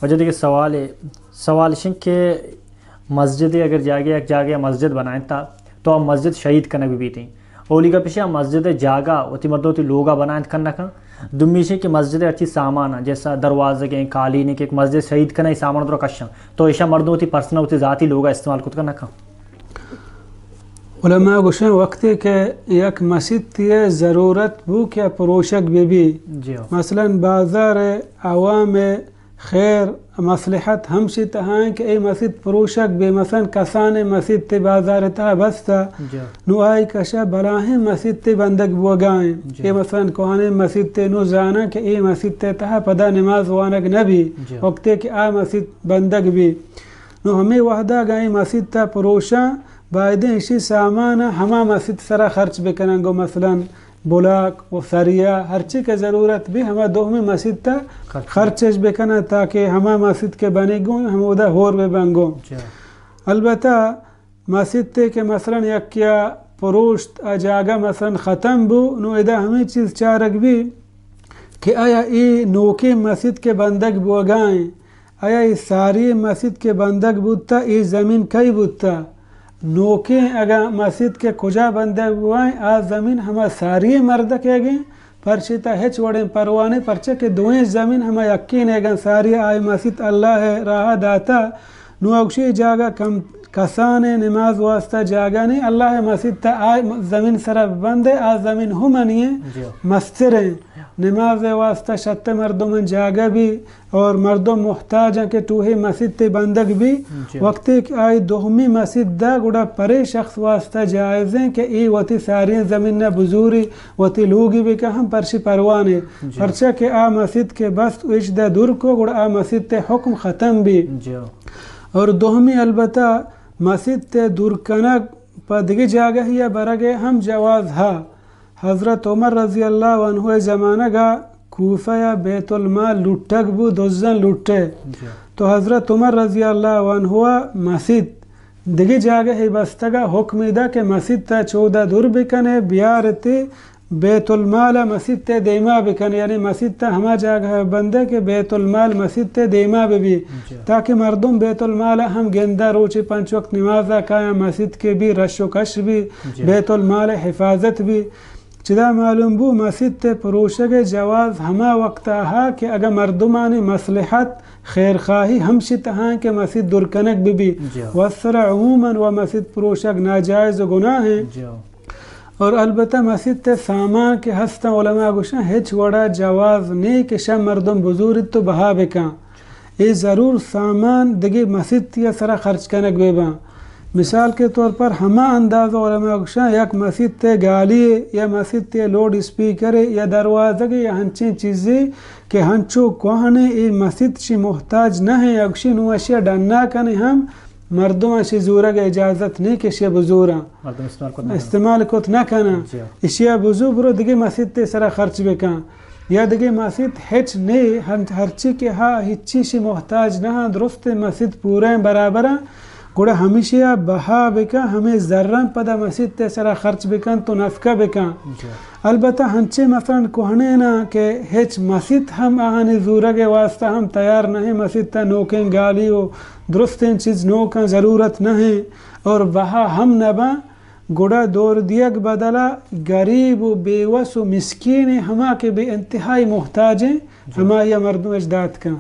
और जो देखिए सवाल इशन के मस्जिद अगर जागे एक जागे मस्जिद बनाए था तो आप मस्जिद शहीद करना भी थी ओली का पीछे मस्जिद जागा होती मतलब लोगा बनाए करना का दुम्मीशे की मस्जिद अच्छी सामान जैसा दरवाजे के कालीन के एक मस्जिद शहीद करना सामान तो कशा तो ऐसा मर्दों होती पर्सनल होती ज़ाती लोगा इस्तेमाल खुद करना का उलमा गुशे वक्त के एक मस्जिद तिये ज़रूरत बू क्या परोशक भी मसलन बाजार आवाम खैर मसलहत हमशी तहाँ कि ए मस्जिद परोशक भी मसन कसान मस्जिद ते बाजार ता बस्ता नुआई कशा बलाहे मस्जिद ते बंदक बोगाएं ये मसलन कोहाने मस्जिद ते नु जाना कि ए मस्जिद ते ता पदा नमाज वानक नबी वक्त के आ मस्जिद बंदक भी नु हमें वहदा गए मस्जिद ता परोशा बायदे इसी सामान हमा मस्जिद सरा खर्च बेकनंगो मसलन बुलाक व सरिया हर चीज़ की ज़रूरत भी हम दो में मस्जिद तक खर्चेज बेकना ताकि हमा मस्जिद के बने गो हम उधर होर में बंगो अलबत्ता मस्जिद ते के मसलन यकिया परोश्त अजागा मसलन ख़त्म बो नो इधर हमें चीज़ चारक भी कि आया ये नोके मस्जिद के बंदक बोगाएं आया ये सारी मस्जिद के बंदक बुद्धा ये ज़मीन कई बुद्धा नोके अगर मस्जिद के कुजा बंदे हुआ आज ज़मीन हम सारी मर्द के गए परशिता हेच वड़े परवाने परचे के दोएं ज़मीन हम यकीन है सारी आय मस्जिद अल्लाह है राह दाता नुअक्षी जागा कम कसान नमाज वास्ता जागा नहीं अल्लाह है मस्जिद ता आय ज़मीन सरफ बंदे आज ज़मीन हम नहीं मस्तिर नमाज वास्ता शत मर्दों में जागा भी और मर्दों मुहताज के टूहे मस्जिद ते बंदक भी वक्त आई दोहमी मस्जिद दा गुड़ा परे शख्स वास्ता जायज़ें कि ई वती सारी ज़मीन न बुजूरी वती लोगी भी का हम परशी परवाने परचा के आ मस्जिद के बस इश्दा दूर को गुड़ा आ मस्जिद ते हुक्म ख़त्म भी और दोहमी अलबत्ता मस्जिद ते दूर कनक पदगी जागा ही या बरगे हम जवाज़ हा हज़रत उमर रज़ी अल्लाह अन्हु ज़माना का कूफा या बैतुल माल लुटक बू दोजन लुटे तो हज़रत उमर रज़ी अल्लाह अन्हु मस्जिद दिगी जागे ही बस्तगा हुक्म दा के मस्जिद ता 14 दूर बिकने बियार ते बैतुल माल मस्जिद ते देमा बिकने यानी मस्जिद ता हमा जागा बंदे के बैतुल माल मस्जिद ते देमा भी ताकि मर्दुम बैतुल माल हम गेंदा रोचे 5 वक्त नमाज़ा काया मस्जिद के भी रशो कश भी बैतुल माल हिफाजत भी चिदा मालूम बू मस्जिद ते परोशग जवाज़ हमा वक्त हा कि अगर मर्दुमानी मसलहत खैर खाही हमशी तहाँ के मस्जिद दुरकनक भी वसरा अमूमन व मस्जिद परोशग नाजायज़ गुनाह है और अलबत्ता मस्जिद ते सामान के हस्ता उलमा गुशा हेच वड़ा जवाज़ नहीं कि शा मर्दुम बुजुर्ग तो बहा बेका ये ज़रूर सामान दिगे मस्जिद या सरा खर्च कनक बेबा मिसाल के तौर पर हमा अंदाज़ उलमा एक मस्जिद ते गाली या मस्जिद ते लाउड स्पीकर या दरवाज़ा के या हंची चीज़ें के हंचो कोहने ये मस्जिद शी मोहताज न है अक्षी नुआशिया डन्ना कने हम मर्दों से जोरा का इजाज़त नहीं कि शिया बुजूरा इस्तेमाल को ना करना इशिया बुजू बुरो दिगे मस्जिद ते सरा खर्च बेका या दिगे मस्जिद हेच नहीं हर ची के हाँ हिच्ची शी मोहताज ना दुरुस्त मस्जिद पूरे बराबर गुड़ा हमेशा बहा बेका हमें ज़र्रा पदा मस्जिद ते सरा खर्च बेकन तो नफका बेका अलबत्ता हंचे मसलन कोहने ना के हेच मस्जिद हम आहाने ज़ूरा के वास्ता हम तैयार नहीं मस्जिद ता नोकें गाली हो दुरुस्त चीज़ नो का ज़रूरत नहीं और बहा हम नबा गुड़ा दौर दिया बदला गरीब व बेवस व मिस्कीन हमा के बे इंतहाई मोहताज हैं हमा या मर्दों अजदाद का।